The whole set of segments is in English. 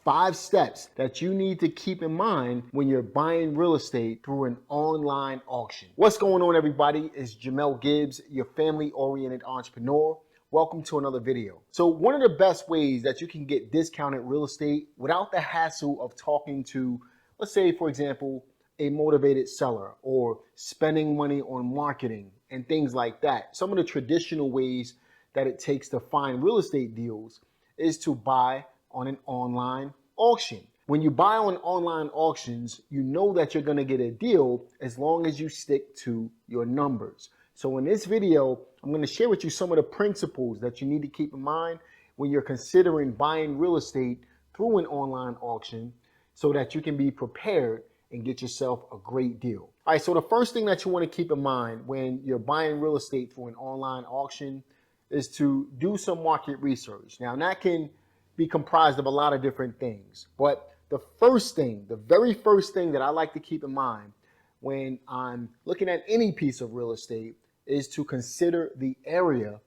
5 steps that you need to keep in mind when you're buying real estate through an online auction. What's going on, everybody? It's Jamel Gibbs, your family-oriented entrepreneur. Welcome to another video. So one of the best ways that you can get discounted real estate without the hassle of talking to, let's say, for example, a motivated seller or spending money on marketing and things like that. Some of the traditional ways that it takes to find real estate deals is to buy on an online auction. When you buy on online auctions, you know that you're going to get a deal as long as you stick to your numbers. So in this video, I'm going to share with you some of the principles that you need to keep in mind when you're considering buying real estate through an online auction so that you can be prepared and get yourself a great deal. All right, so the first thing that you want to keep in mind when you're buying real estate through an online auction is to do some market research. Now, that can be comprised of a lot of different things, but the very first thing that I like to keep in mind when I'm looking at any piece of real estate is to consider the area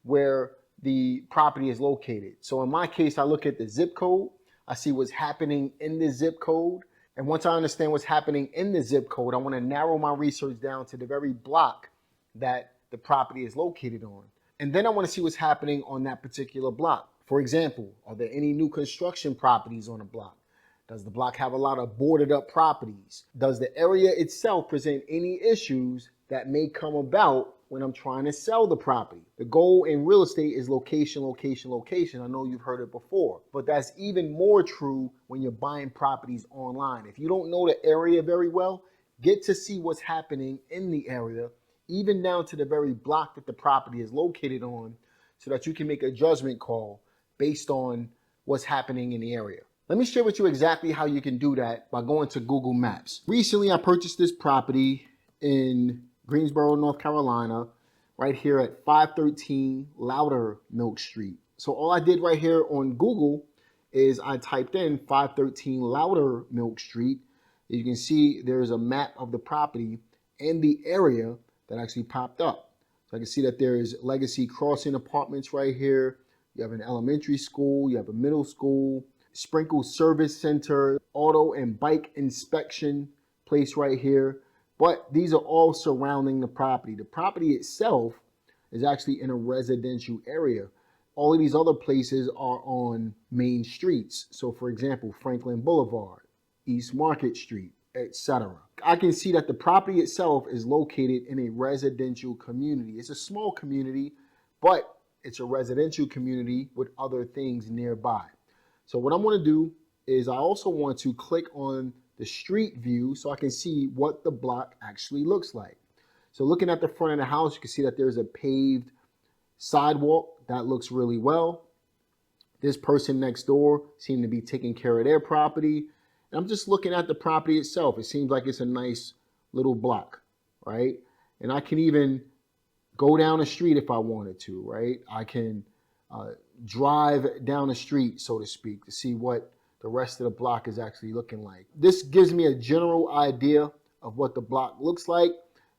where the property is located. So in my case, I look at the zip code, I see what's happening in the zip code, and once I understand what's happening in the zip code, I want to narrow my research down to the very block that the property is located on. And then I want to see what's happening on that particular block. For example, are there any new construction properties on the block? Does the block have a lot of boarded up properties? Does the area itself present any issues that may come about when I'm trying to sell the property? The goal in real estate is location, location, location. I know you've heard it before, but that's even more true when you're buying properties online. If you don't know the area very well, get to see what's happening in the area, even down to the very block that the property is located on, so that you can make a judgment call based on what's happening in the area. Let me share with you exactly how you can do that by going to Google Maps. Recently, I purchased this property in Greensboro, North Carolina, right here at 513 Loudermilk Street. So all I did right here on Google is I typed in 513 Loudermilk Street. As you can see, there's a map of the property and the area that actually popped up. So I can see that there is Legacy Crossing Apartments right here. You have an elementary school, you have a middle school, Sprinkle Service Center, auto and bike inspection place right here. But these are all surrounding the property. The property itself is actually in a residential area. All of these other places are on main streets. So for example, Franklin Boulevard, East Market Street, etc. I can see that the property itself is located in a residential community. It's a small community, but it's a residential community with other things nearby. So what I'm going to do is I also want to click on the street view so I can see what the block actually looks like. So looking at the front of the house, you can see that there's a paved sidewalk. That looks really well. This person next door seemed to be taking care of their property. And I'm just looking at the property itself. It seems like it's a nice little block, right? And I can even go down the street if I wanted to, right? I can drive down the street, so to speak, to see what the rest of the block is actually looking like. This gives me a general idea of what the block looks like.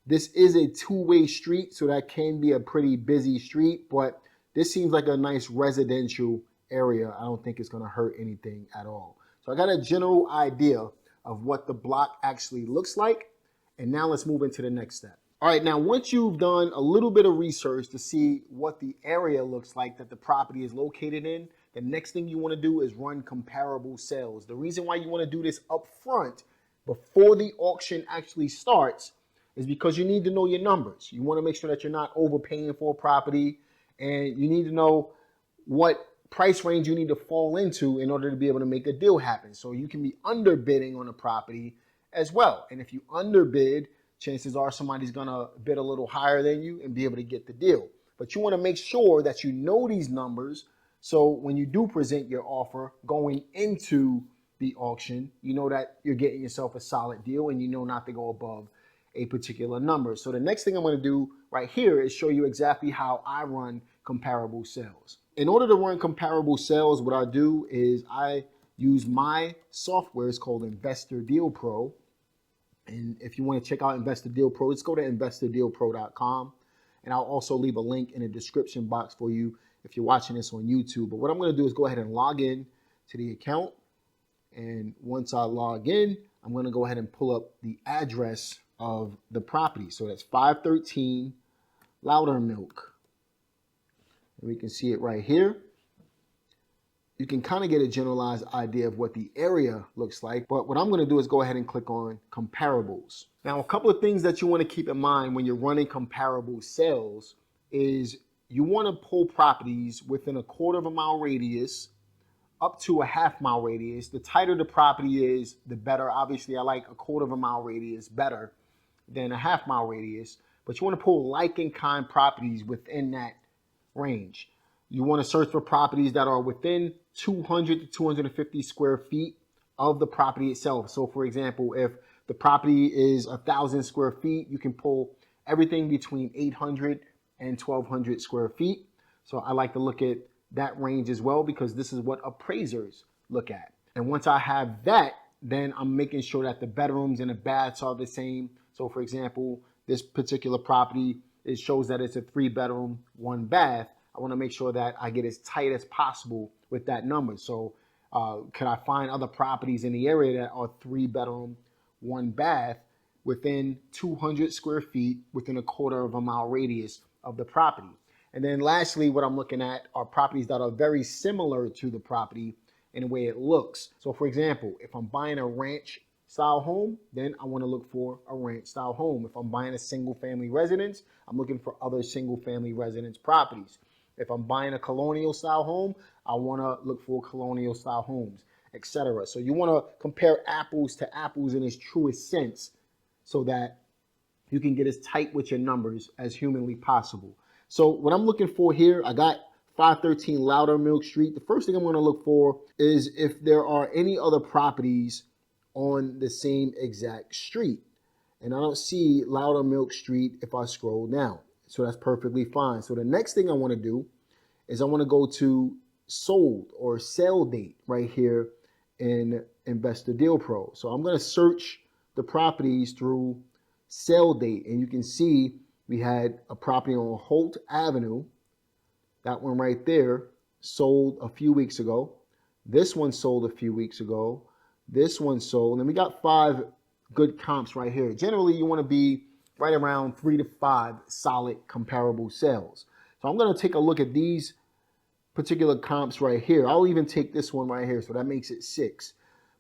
This is a two-way street, so that can be a pretty busy street, but this seems like a nice residential area. I don't think it's going to hurt anything at all. So I got a general idea of what the block actually looks like. And now let's move into the next step. All right, now once you've done a little bit of research to see what the area looks like that the property is located in, the next thing you want to do is run comparable sales. The reason why you want to do this up front before the auction actually starts is because you need to know your numbers. You want to make sure that you're not overpaying for a property, and you need to know what price range you need to fall into in order to be able to make a deal happen. So you can be underbidding on a property as well. And if you underbid, chances are somebody's gonna bid a little higher than you and be able to get the deal. But you wanna make sure that you know these numbers, so when you do present your offer going into the auction, you know that you're getting yourself a solid deal and you know not to go above a particular number. So the next thing I'm gonna do right here is show you exactly how I run comparable sales. In order to run comparable sales, what I do is I use my software. It's called Investor Deal Pro. And if you want to check out Investor Deal Pro, let's go to investordealpro.com. And I'll also leave a link in the description box for you if you're watching this on YouTube. But what I'm going to do is go ahead and log in to the account. And once I log in, I'm going to go ahead and pull up the address of the property. So that's 513 Loudermilk. And we can see it right here. You can kind of get a generalized idea of what the area looks like. But what I'm going to do is go ahead and click on comparables. Now, a couple of things that you want to keep in mind when you're running comparable sales is you want to pull properties within a 1/4 mile radius up to a 1/2 mile radius. The tighter the property is, the better. Obviously, I like a 1/4 mile radius better than a 1/2 mile radius. But you want to pull like and kind properties within that range. You want to search for properties that are within 200 to 250 square feet of the property itself. So for example, if the property is 1,000 square feet, you can pull everything between 800 and 1,200 square feet. So I like to look at that range as well because this is what appraisers look at. And once I have that, then I'm making sure that the bedrooms and the baths are the same. So for example, this particular property, it shows that it's a 3-bedroom, 1 bath. I want to make sure that I get as tight as possible with that number. So could I find other properties in the area that are 3-bedroom, 1 bath within 200 square feet within a 1/4 mile radius of the property? And then lastly, what I'm looking at are properties that are very similar to the property in the way it looks. So for example, if I'm buying a ranch style home, then I want to look for a ranch style home. If I'm buying a single family residence, I'm looking for other single family residence properties. If I'm buying a colonial style home, I want to look for colonial style homes, etc. So you want to compare apples to apples in its truest sense so that you can get as tight with your numbers as humanly possible. So what I'm looking for here, I got 513 Loudermilk Street. The first thing I'm going to look for is if there are any other properties on the same exact street. And I don't see Loudermilk Street if I scroll down. So that's perfectly fine. So the next thing I want to do is I want to go to sold or sale date right here in Investor Deal Pro. So I'm going to search the properties through sale date. And you can see we had a property on Holt Avenue. That one right there sold a few weeks ago. This one sold a few weeks ago. This one sold. And we got 5 good comps right here. Generally, you want to be right around 3 to 5 solid comparable sales. So I'm going to take a look at these particular comps right here. I'll even take this one right here. So that makes it 6.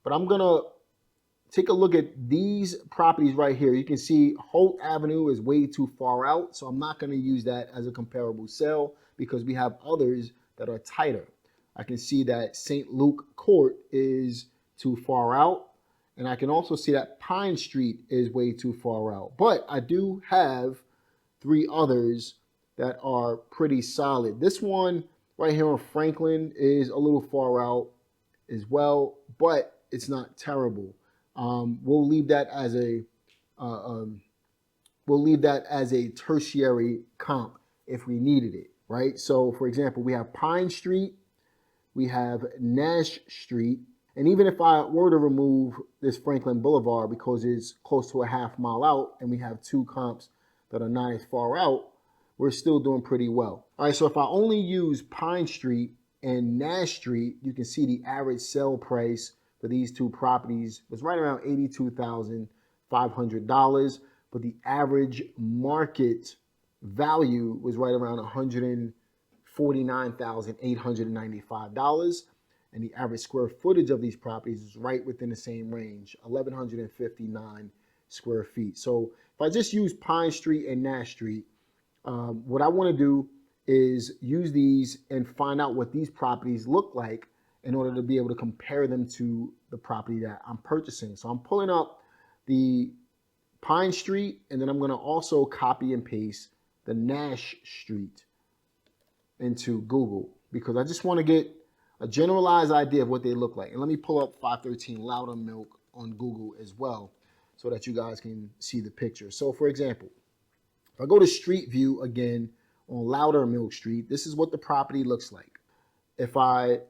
But I'm going to take a look at these properties right here. You can see Holt Avenue is way too far out. So I'm not going to use that as a comparable sale because we have others that are tighter. I can see that St. Luke Court is too far out. And I can also see that Pine Street is way too far out. But I do have 3 others that are pretty solid. This one right here on Franklin is a little far out as well, but it's not terrible. We'll leave that as a tertiary comp if we needed it, right? So for example, we have Pine Street, we have Nash Street, and even if I were to remove this Franklin Boulevard because it's close to a 1/2 mile out and we have 2 comps that are not as far out, we're still doing pretty well. All right, so if I only use Pine Street and Nash Street, you can see the average sale price for these 2 properties was right around $82,500, but the average market value was right around $149,895. And the average square footage of these properties is right within the same range, 1,159 square feet. So if I just use Pine Street and Nash Street, what I want to do is use these and find out what these properties look like in order to be able to compare them to the property that I'm purchasing. So I'm pulling up the Pine Street, and then I'm going to also copy and paste the Nash Street into Google because I just want to get a generalized idea of what they look like. And let me pull up 513 Loudermilk on Google as well so that you guys can see the picture. So for example, if I go to Street View again on Loudermilk Street, this is what the property looks like. If I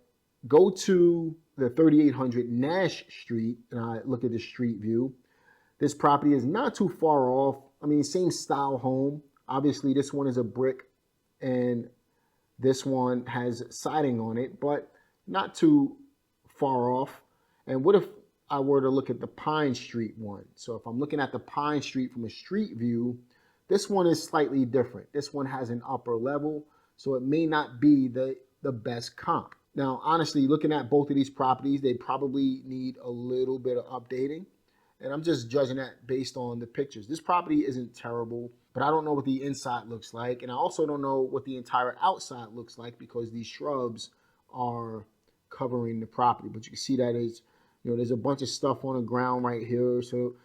go to the 3800 Nash Street and I look at the Street View, this property is not too far off. I mean, same style home. Obviously, this one is a brick and this one has siding on it, but not too far off. And what if I were to look at the Pine Street one? So if I'm looking at the Pine Street from a street view, this one is slightly different. This one has an upper level, so it may not be the best comp. Now, honestly, looking at both of these properties, they probably need a little bit of updating. And I'm just judging that based on the pictures. This property isn't terrible, but I don't know what the inside looks like. And I also don't know what the entire outside looks like because these shrubs are covering the property. But you can see that is, there's a bunch of stuff on the ground right here. So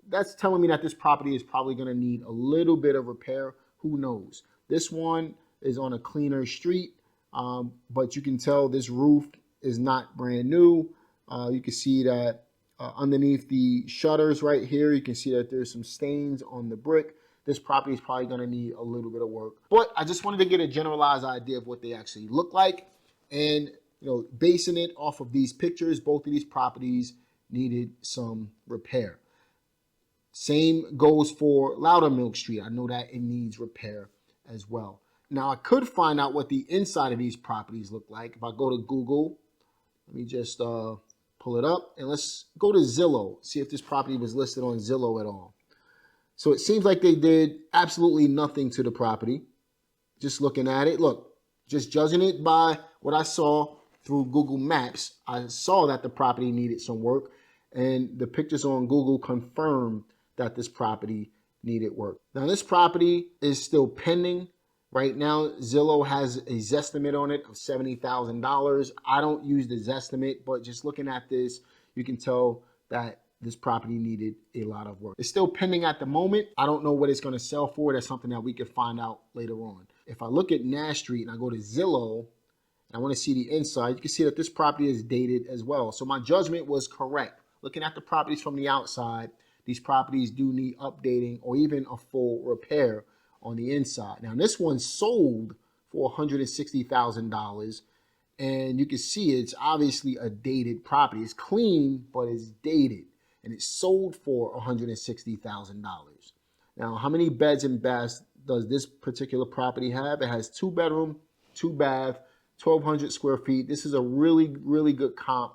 that's telling me that this property is probably going to need a little bit of repair. Who knows? This one is on a cleaner street, but you can tell this roof is not brand new. You can see that underneath the shutters right here, you can see that there's some stains on the brick. This property is probably going to need a little bit of work. But I just wanted to get a generalized idea of what they actually look like. And basing it off of these pictures, both of these properties needed some repair. Same goes for Loudermilk Street. I know that it needs repair as well. Now, I could find out what the inside of these properties look like. If I go to Google, let me just pull it up, and let's go to Zillow, see if this property was listed on Zillow at all. So it seems like they did absolutely nothing to the property. Just looking at it, look, just judging it by what I saw through Google Maps, I saw that the property needed some work, and the pictures on Google confirmed that this property needed work. Now, this property is still pending. Right now, Zillow has a Zestimate on it of $70,000. I don't use the Zestimate, but just looking at this, you can tell that this property needed a lot of work. It's still pending at the moment. I don't know what it's going to sell for. That's something that we could find out later on. If I look at Nash Street and I go to Zillow, and I want to see the inside, you can see that this property is dated as well. So my judgment was correct. Looking at the properties from the outside, these properties do need updating or even a full repair on the inside. Now, this one sold for $160,000, and you can see it's obviously a dated property. It's clean, but it's dated, and it sold for $160,000. Now, how many beds and baths does this particular property have? It has 2 bedroom, 2 bath, 1,200 square feet. This is a really, really good comp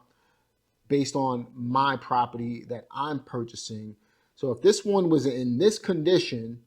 based on my property that I'm purchasing. So if this one was in this condition,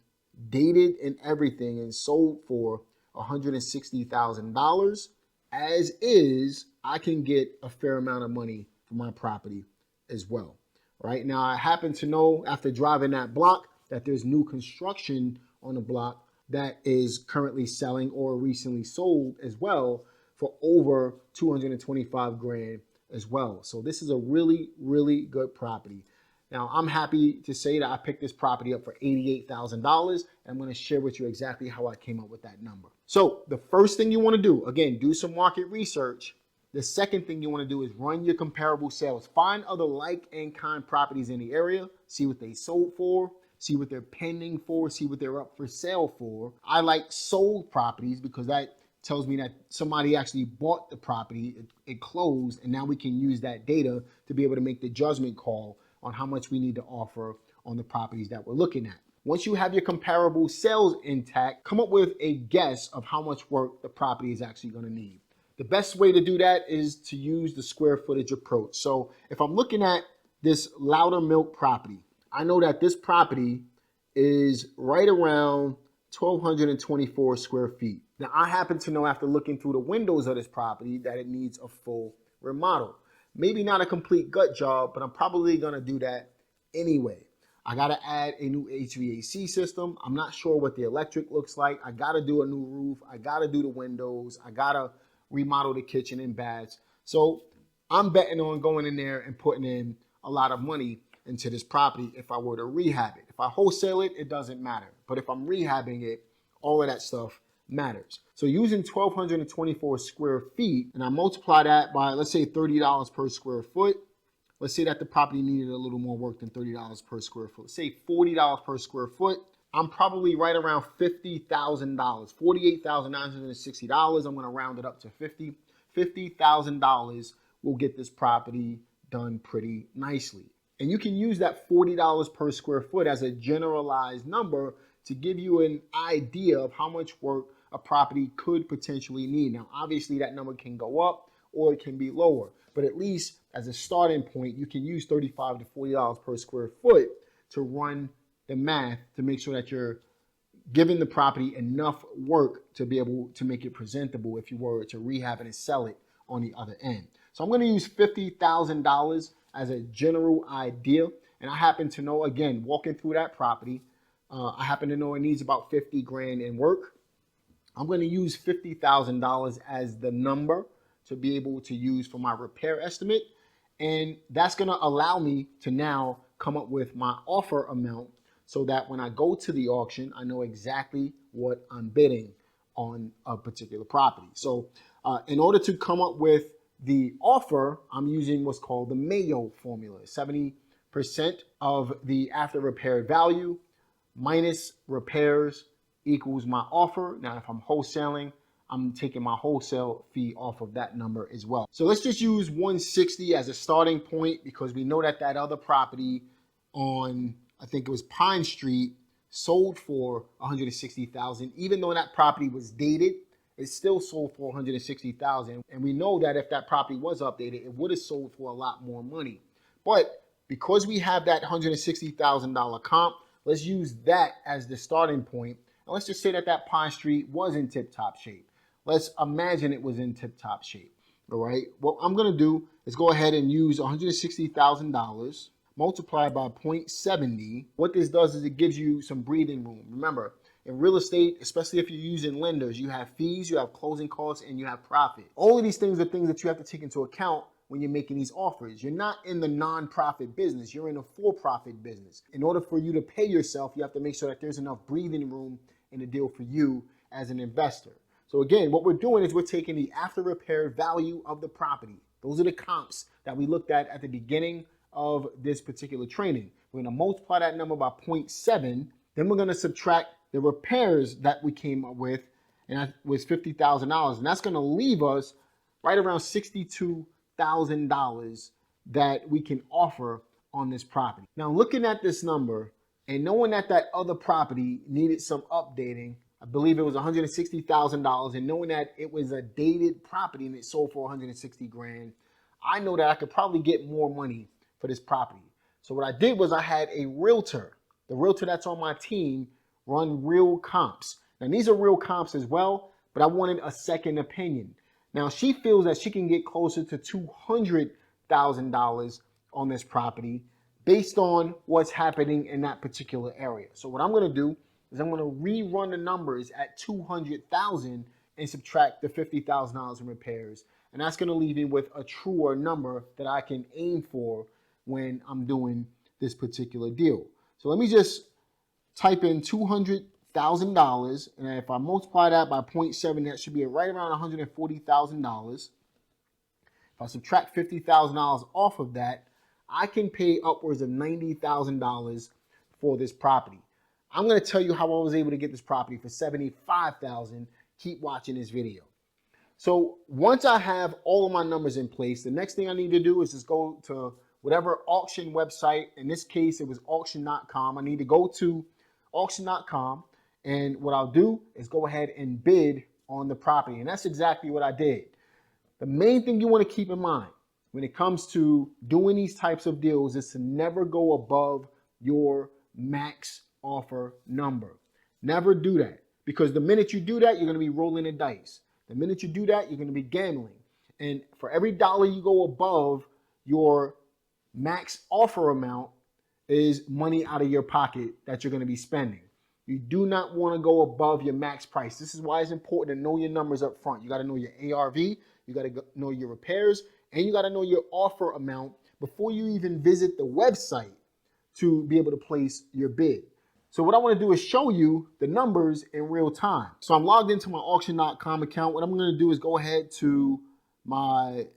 dated and everything, and sold for $160,000 as is, I can get a fair amount of money for my property as well. Right now, I happen to know after driving that block that there's new construction on the block that is currently selling or recently sold as well for over 225 grand as well. So this is a really, really good property. Now, I'm happy to say that I picked this property up for $88,000, and I'm going to share with you exactly how I came up with that number. So the first thing you want to do, again, do some market research. The second thing you want to do is run your comparable sales. Find other like and kind properties in the area, see what they sold for, see what they're pending for, see what they're up for sale for. I like sold properties because that tells me that somebody actually bought the property, it closed, and now we can use that data to be able to make the judgment call on how much we need to offer on the properties that we're looking at. Once you have your comparable sales intact, come up with a guess of how much work the property is actually going to need. The best way to do that is to use the square footage approach. So if I'm looking at this Loudermilk property, I know that this property is right around 1,224 square feet. Now, I happen to know after looking through the windows of this property that it needs a full remodel. Maybe not a complete gut job, but I'm probably going to do that anyway. I got to add a new HVAC system. I'm not sure what the electric looks like. I got to do a new roof. I got to do the windows. I got to remodel the kitchen and baths. So I'm betting on going in there and putting in a lot of money into this property if I were to rehab it. If I wholesale it, it doesn't matter. But if I'm rehabbing it, all of that stuff matters. So using 1,224 square feet, and I multiply that by, let's say, $30 per square foot. Let's say that the property needed a little more work than $30 per square foot. Say $40 per square foot. I'm probably right around $50,000, $48,960. I'm going to round it up to 50. $50,000 will get this property done pretty nicely. And you can use that $40 per square foot as a generalized number to give you an idea of how much work a property could potentially need. Now, obviously, that number can go up or it can be lower. but at least as a starting point, you can use $35 to $40 per square foot to run the math to make sure that you're giving the property enough work to be able to make it presentable if you were to rehab it and sell it on the other end. So I'm going to use $50,000 as a general idea. And I happen to know, again, walking through that property, I happen to know it needs about 50 grand in work. I'm going to use $50,000 as the number to be able to use for my repair estimate. And that's going to allow me to now come up with my offer amount so that when I go to the auction, I know exactly what I'm bidding on a particular property. So in order to come up with the offer, I'm using what's called the Mayo formula. 70% of the after repair value minus repairs equals my offer. Now, if I'm wholesaling, I'm taking my wholesale fee off of that number as well. So let's just use 160 as a starting point because we know that that other property on, I think it was Pine Street, sold for $160,000. Even though that property was dated, it still sold for $160,000. And we know that if that property was updated, it would have sold for a lot more money. But because we have that $160,000 comp, let's use that as the starting point. And let's just say that that Pine Street was in tip-top shape. Let's imagine it was in tip-top shape. All right. What I'm going to do is go ahead and use $160,000 multiplied by 0.70. What this does is it gives you some breathing room. Remember, in real estate, especially if you're using lenders, you have fees, you have closing costs, and you have profit. All of these things are things that you have to take into account when you're making these offers. You're not in the non-profit business. You're in a for-profit business. In order for you to pay yourself, you have to make sure that there's enough breathing room in the deal for you as an investor. So again, what we're doing is we're taking the after repair value of the property. Those are the comps that we looked at the beginning of this particular training. We're going to multiply that number by 0.7. Then we're going to subtract the repairs that we came up with, and that was $50,000. And that's going to leave us right around $62,000 that we can offer on this property. Now, looking at this number and knowing that that other property needed some updating, I believe it was $160,000, and knowing that it was a dated property and it sold for 160 grand, I know that I could probably get more money for this property. So what I did was I had a realtor, the realtor that's on my team, run real comps. Now these are real comps as well, but I wanted a second opinion. Now she feels that she can get closer to $200,000 on this property based on what's happening in that particular area. So what I'm going to do is I'm going to rerun the numbers at 200,000 and subtract the $50,000 in repairs. And that's going to leave me with a truer number that I can aim for when I'm doing this particular deal. So let me just type in $200,000. And if I multiply that by 0.7, that should be right around $140,000. If I subtract $50,000 off of that, I can pay upwards of $90,000 for this property. I'm going to tell you how I was able to get this property for $75,000. Keep watching this video. So once I have all of my numbers in place, the next thing I need to do is just go to whatever auction website. In this case, it was auction.com. I need to go to auction.com, and what I'll do is go ahead and bid on the property. And that's exactly what I did. The main thing you want to keep in mind when it comes to doing these types of deals is to never go above your max offer number. Never do that, because the minute you do that, you're going to be rolling the dice. The minute you do that, you're going to be gambling. And for every dollar you go above your max offer amount is money out of your pocket that you're going to be spending. You do not want to go above your max price. This is why it's important to know your numbers up front. You got to know your ARV, you got to know your repairs, and you got to know your offer amount before you even visit the website to be able to place your bid. So what I want to do is show you the numbers in real time. So I'm logged into my auction.com account. What I'm going to do is go ahead to my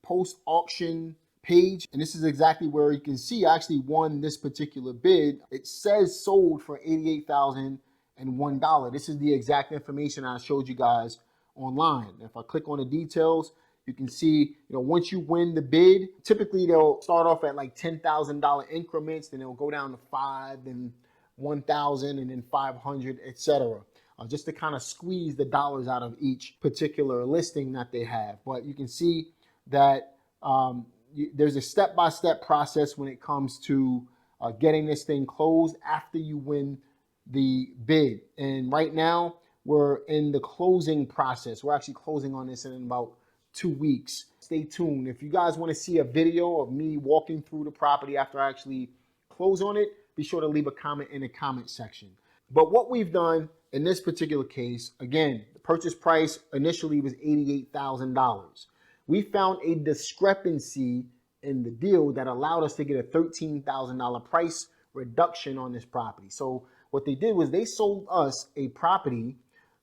post-auction page. And this is exactly where you can see I actually won this particular bid. It says sold for $88,001. This is the exact information I showed you guys online. If I click on the details, you can see, once you win the bid, typically they'll start off at like $10,000 increments, then they'll go down to 5, then 1,000, and then 500, etc. Just to kind of squeeze the dollars out of each particular listing that they have. But you can see that There's a step-by-step process when it comes to getting this thing closed after you win the bid. And right now, we're in the closing process. We're actually closing on this in about 2 weeks. Stay tuned. If you guys want to see a video of me walking through the property after I actually close on it, be sure to leave a comment in the comment section. But what we've done in this particular case, again, the purchase price initially was $88,000. We found a discrepancy in the deal that allowed us to get a $13,000 price reduction on this property. So what they did was they sold us a property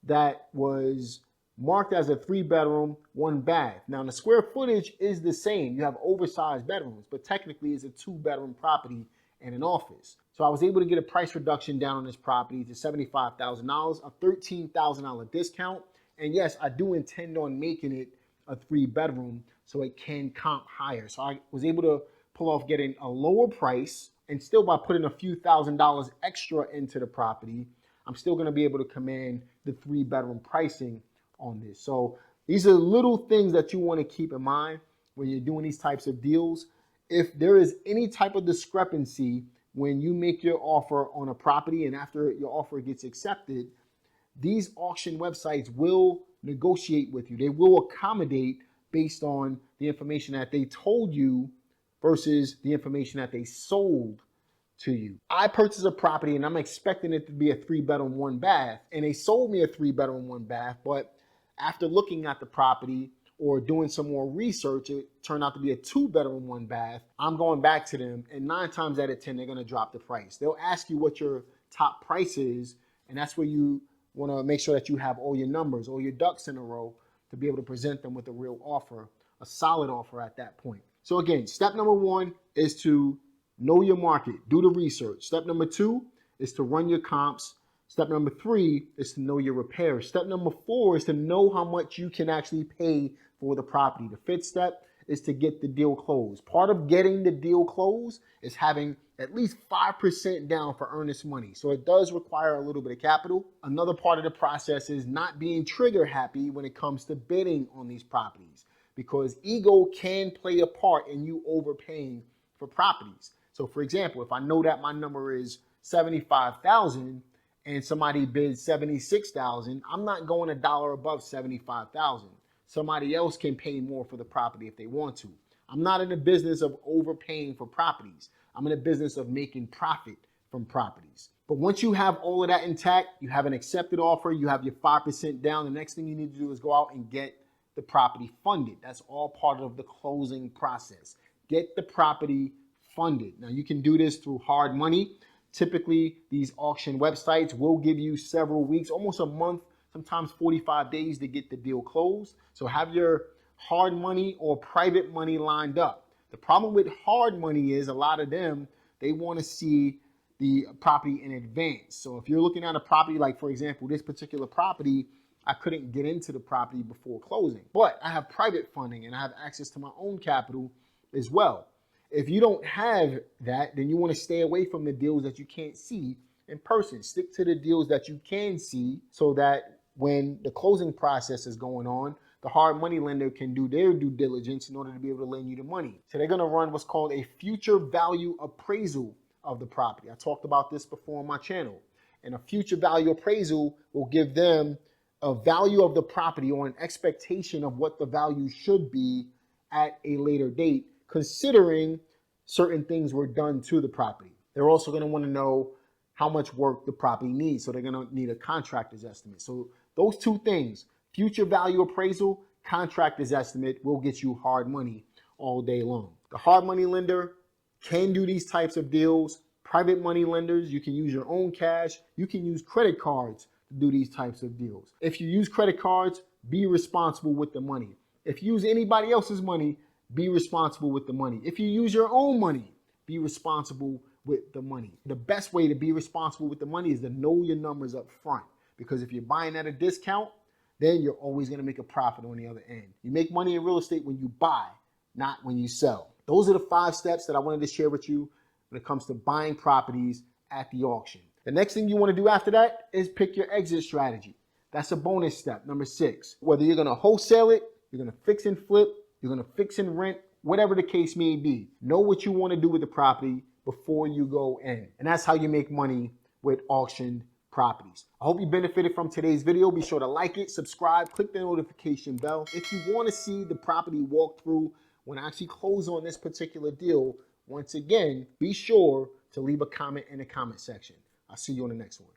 that was marked as a 3-bedroom, 1-bath. Now the square footage is the same. You have oversized bedrooms, but technically it's a 2-bedroom property and an office. So I was able to get a price reduction down on this property to $75,000, a $13,000 discount. And yes, I do intend on making it a 3-bedroom so it can comp higher. So I was able to pull off getting a lower price, and still by putting a few $1,000s extra into the property, I'm still going to be able to command the 3-bedroom pricing on this. So these are little things that you want to keep in mind when you're doing these types of deals. If there is any type of discrepancy when you make your offer on a property and after your offer gets accepted, these auction websites will negotiate with you. They will accommodate based on the information that they told you versus the information that they sold to you. I purchased a property and I'm expecting it to be a 3-bedroom, 1-bath, and they sold me a 3-bedroom, 1-bath, but after looking at the property or doing some more research, it turned out to be a 2-bedroom, 1-bath. I'm going back to them, and 9 times out of 10, they're gonna drop the price. They'll ask you what your top price is, and that's where you wanna make sure that you have all your numbers, all your ducks in a row to be able to present them with a real offer, a solid offer at that point. So again, step number 1 is to know your market, do the research. Step number 2 is to run your comps. Step number 3 is to know your repairs. Step number 4 is to know how much you can actually pay for the property. The 5th step is to get the deal closed. Part of getting the deal closed is having at least 5% down for earnest money. So it does require a little bit of capital. Another part of the process is not being trigger happy when it comes to bidding on these properties, because ego can play a part in you overpaying for properties. So for example, if I know that my number is 75,000 and somebody bids 76,000, I'm not going a dollar above 75,000. Somebody else can pay more for the property if they want to. I'm not in the business of overpaying for properties. I'm in the business of making profit from properties. But once you have all of that intact, you have an accepted offer, you have your 5% down, the next thing you need to do is go out and get the property funded. That's all part of the closing process. Get the property funded. Now you can do this through hard money. Typically, these auction websites will give you several weeks, almost a month, sometimes 45 days to get the deal closed. So have your hard money or private money lined up. The problem with hard money is a lot of them, they want to see the property in advance. So if you're looking at a property, like for example, this particular property, I couldn't get into the property before closing, but I have private funding and I have access to my own capital as well. If you don't have that, then you want to stay away from the deals that you can't see in person. Stick to the deals that you can see so that when the closing process is going on, the hard money lender can do their due diligence in order to be able to lend you the money. So they're going to run what's called a future value appraisal of the property. I talked about this before on my channel. And a future value appraisal will give them a value of the property or an expectation of what the value should be at a later date, considering certain things were done to the property. They're also going to want to know how much work the property needs. So they're going to need a contractor's estimate. So those 2 things, future value appraisal, contractor's estimate, will get you hard money all day long. The hard money lender can do these types of deals. Private money lenders, you can use your own cash. You can use credit cards to do these types of deals. If you use credit cards, be responsible with the money. If you use anybody else's money, be responsible with the money. If you use your own money, be responsible with the money. The best way to be responsible with the money is to know your numbers up front, because if you're buying at a discount, then you're always going to make a profit on the other end. You make money in real estate when you buy, not when you sell. Those are the 5 steps that I wanted to share with you when it comes to buying properties at the auction. The next thing you want to do after that is pick your exit strategy. That's a bonus step, number 6. Whether you're going to wholesale it, you're going to fix and flip, you're going to fix and rent, whatever the case may be. Know what you want to do with the property before you go in. And that's how you make money with auction properties. I hope you benefited from today's video. Be sure to like it, subscribe, click the notification bell. If you want to see the property walkthrough when I actually close on this particular deal, once again, be sure to leave a comment in the comment section. I'll see you on the next one.